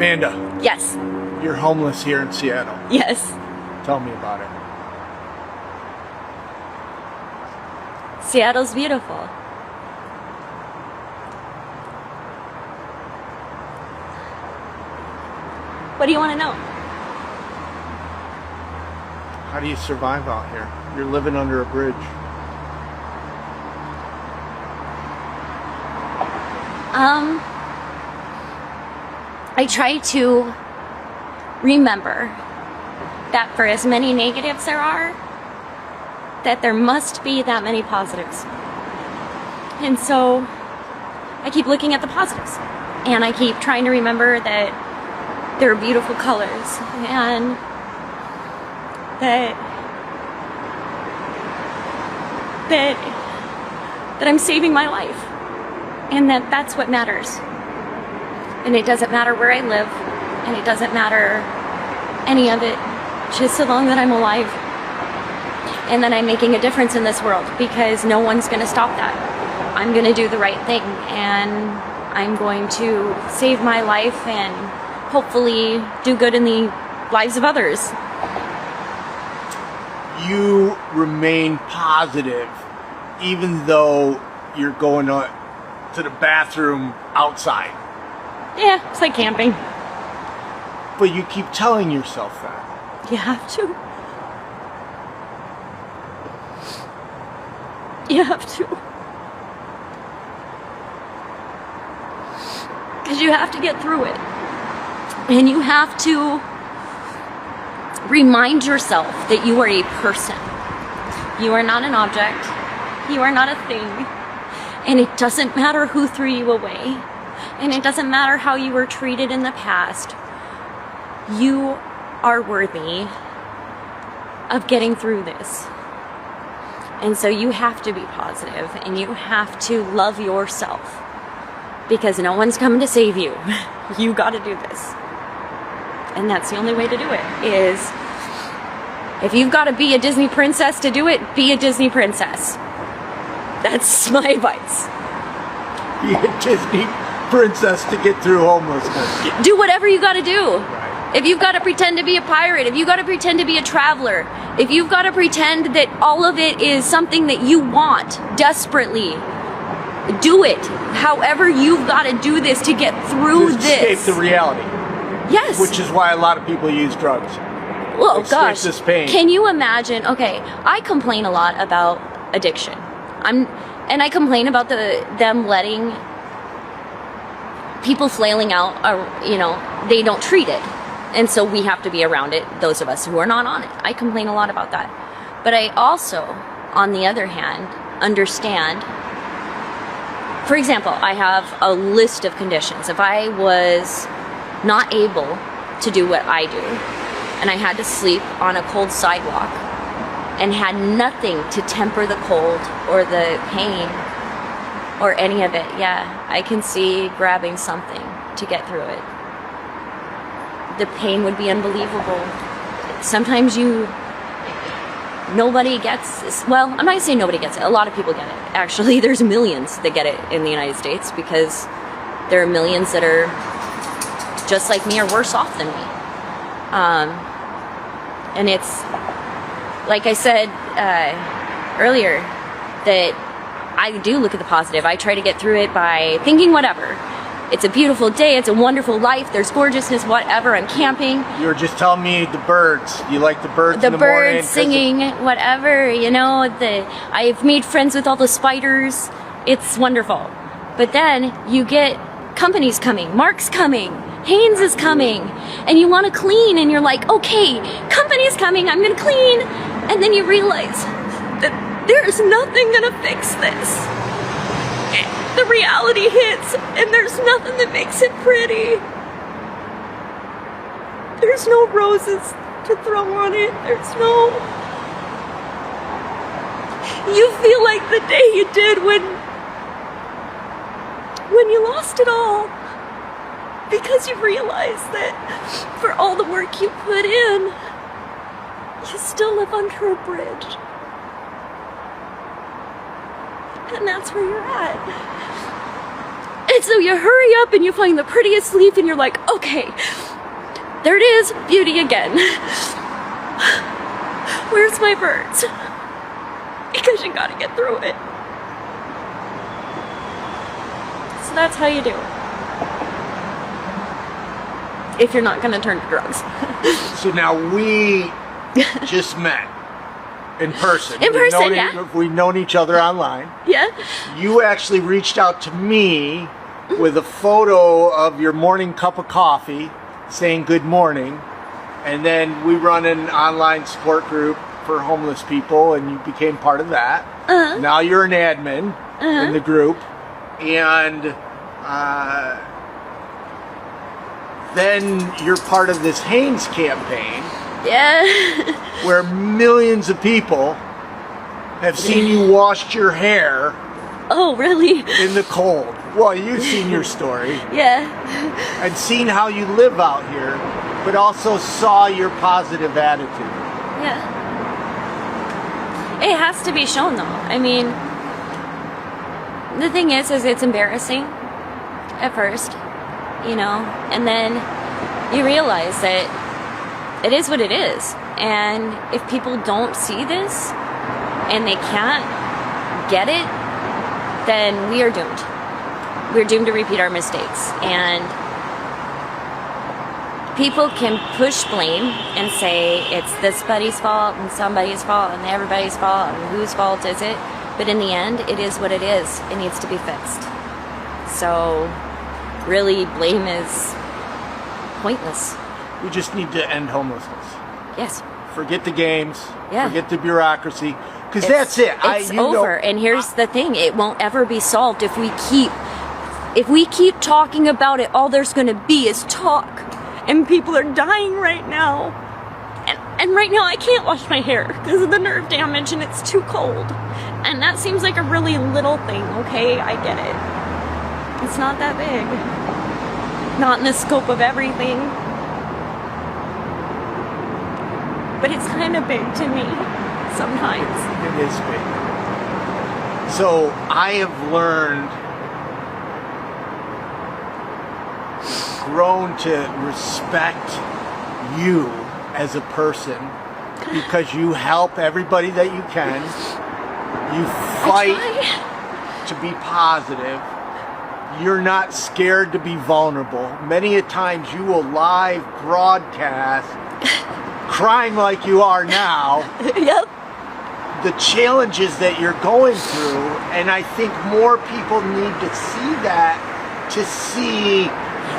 Amanda, Yes. you're homeless here in Seattle. Yes. Tell me about it. Seattle's beautiful. What do you want to know? How do you survive out here? You're living under a bridge. I try to remember that for as many negatives there are, that there must be that many positives. And so I keep looking at the positives, and I keep trying to remember that there are beautiful colors, and that I'm saving my life, and that's what matters. And it doesn't matter where I live, and it doesn't matter any of it, just so long that I'm alive and that I'm making a difference in this world, because no one's going to stop that. I'm going to do the right thing, and I'm going to save my life and hopefully do good in the lives of others. You remain positive even though you're going to the bathroom outside. Yeah, it's like camping. But you keep telling yourself that. You have to. You have to. Because you have to get through it. And you have to remind yourself that you are a person. You are not an object. You are not a thing. And it doesn't matter who threw you away. And it doesn't matter how you were treated in the past. You are worthy of getting through this. And so you have to be positive, and you have to love yourself, because no one's coming to save you. You got to do this. And that's the only way to do it, is if you've got to be a Disney princess to do it, be a Disney princess. That's my advice. Be a Disney princess to get through homelessness. Do whatever you got to do. Right. If you've got to pretend to be a pirate, if you've got to pretend to be a traveler, if you've got to pretend that all of it is something that you want desperately, do it. However, you've got to do this to get through Just this. escape the reality. Yes. Which is why a lot of people use drugs. Well, gosh. Escape this pain. Can you imagine? Okay, I complain a lot about addiction. And I complain about them letting people flailing out, they don't treat it. And so we have to be around it, those of us who are not on it. I complain a lot about that. But I also, on the other hand, understand, for example, I have a list of conditions. If I was not able to do what I do, and I had to sleep on a cold sidewalk, and had nothing to temper the cold or the pain or any of it, yeah, I can see grabbing something to get through it. The pain would be unbelievable. Sometimes nobody gets this. Well, I'm not gonna say nobody gets it. A lot of people get it. Actually, there's millions that get it in the United States, because there are millions that are just like me or worse off than me. And it's, like I said earlier, that I do look at the positive. I try to get through it by thinking whatever. It's a beautiful day, it's a wonderful life, there's gorgeousness, whatever, I'm camping. You were just telling me the birds. You like the birds in the morning? The birds singing, whatever, I've made friends with all the spiders. It's wonderful. But then you get companies coming, Mark's coming, Haynes is coming, and you want to clean, and you're like, okay, company's coming, I'm gonna clean. And then you realize that there's nothing gonna fix this. The reality hits, and there's nothing that makes it pretty. There's no roses to throw on it. You feel like the day you did when you lost it all, because you realize that for all the work you put in, you still live under a bridge. And that's where you're at. And so you hurry up and you find the prettiest leaf and you're like, okay, there it is, beauty again. Where's my birds? Because you gotta get through it. So that's how you do it. If you're not gonna turn to drugs. So now we just met in person. In person, yeah. We've known each other online. Yeah. You actually reached out to me with a photo of your morning cup of coffee saying good morning. And then we run an online support group for homeless people, and you became part of that. Now you're an admin in the group. And then you're part of this Haynes campaign. Yeah. Where millions of people have seen you washed your hair. Oh, really? In the cold. Well, you've seen your story. Yeah. And seen how you live out here, but also saw your positive attitude. Yeah. It has to be shown, though. I mean, the thing is it's embarrassing at first, you know, and then you realize that it is what it is. And if people don't see this and they can't get it, then we are doomed. We're doomed to repeat our mistakes. And people can push blame and say it's this buddy's fault and somebody's fault and everybody's fault and whose fault is it? But in the end, it is what it is. It needs to be fixed. So really, blame is pointless. We just need to end homelessness. Yes. Forget the games. Yeah. Forget the bureaucracy. Because that's it. It's over. And here's the thing. It won't ever be solved if we keep talking about it. All there's going to be is talk. And people are dying right now. And right now I can't wash my hair because of the nerve damage and it's too cold. And that seems like a really little thing, okay? I get it. It's not that big. Not in the scope of everything. But it's kind of big to me sometimes. It is big. So I have grown to respect you as a person because you help everybody that you can. You fight to be positive. You're not scared to be vulnerable. Many a times you will live broadcast crying like you are now. Yep. The challenges that you're going through, and I think more people need to see that to see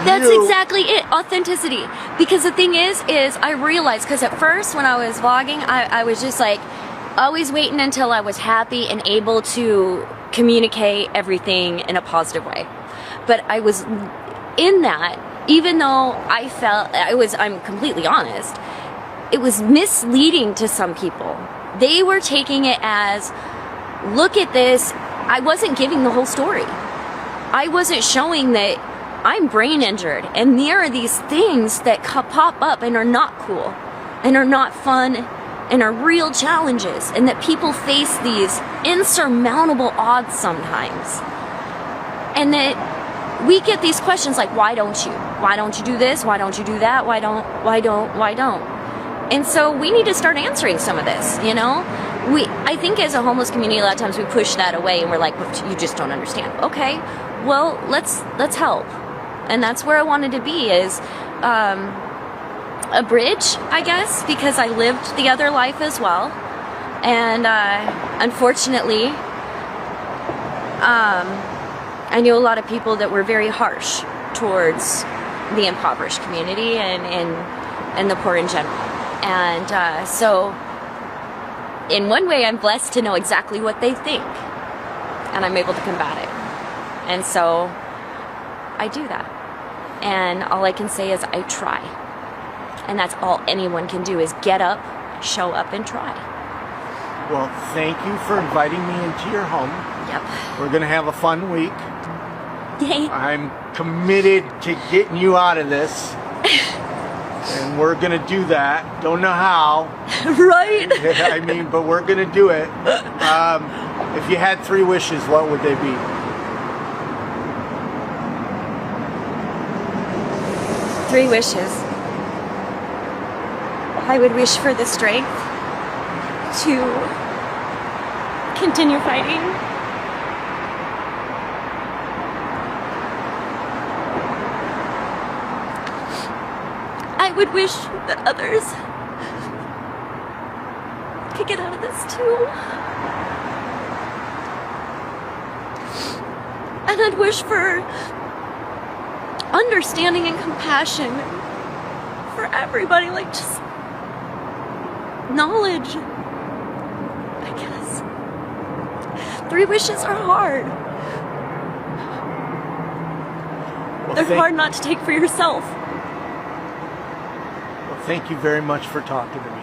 That's exactly it, authenticity. Because the thing is I realized, because at first when I was vlogging, I was just like, always waiting until I was happy and able to communicate everything in a positive way. But I was in that, even though I felt, I'm completely honest, it was misleading to some people. They were taking it as, look at this. I wasn't giving the whole story. I wasn't showing that I'm brain injured and there are these things that pop up and are not cool and are not fun and are real challenges, and that people face these insurmountable odds sometimes. And that we get these questions like, why don't you? Why don't you do this? Why don't you do that? Why don't? And so we need to start answering some of this, you know? I think as a homeless community, a lot of times we push that away and we're like, well, you just don't understand. Okay, well, let's help. And that's where I wanted to be, is a bridge, I guess, because I lived the other life as well. And unfortunately, I knew a lot of people that were very harsh towards the impoverished community and the poor in general. And so in one way, I'm blessed to know exactly what they think, and I'm able to combat it. And so I do that. And all I can say is I try. And that's all anyone can do, is get up, show up, and try. Well, thank you for inviting me into your home. Yep. We're going to have a fun week. Yay. I'm committed to getting you out of this. And we're going to do that. Don't know how. Right? I mean, but we're going to do it. If you had 3 wishes, what would they be? 3 wishes. I would wish for the strength to continue fighting. I would wish that others could get out of this too. And I'd wish for understanding and compassion for everybody, like just knowledge, I guess. 3 wishes are hard. Well, They're hard not to take for yourself. Well, thank you very much for talking to me.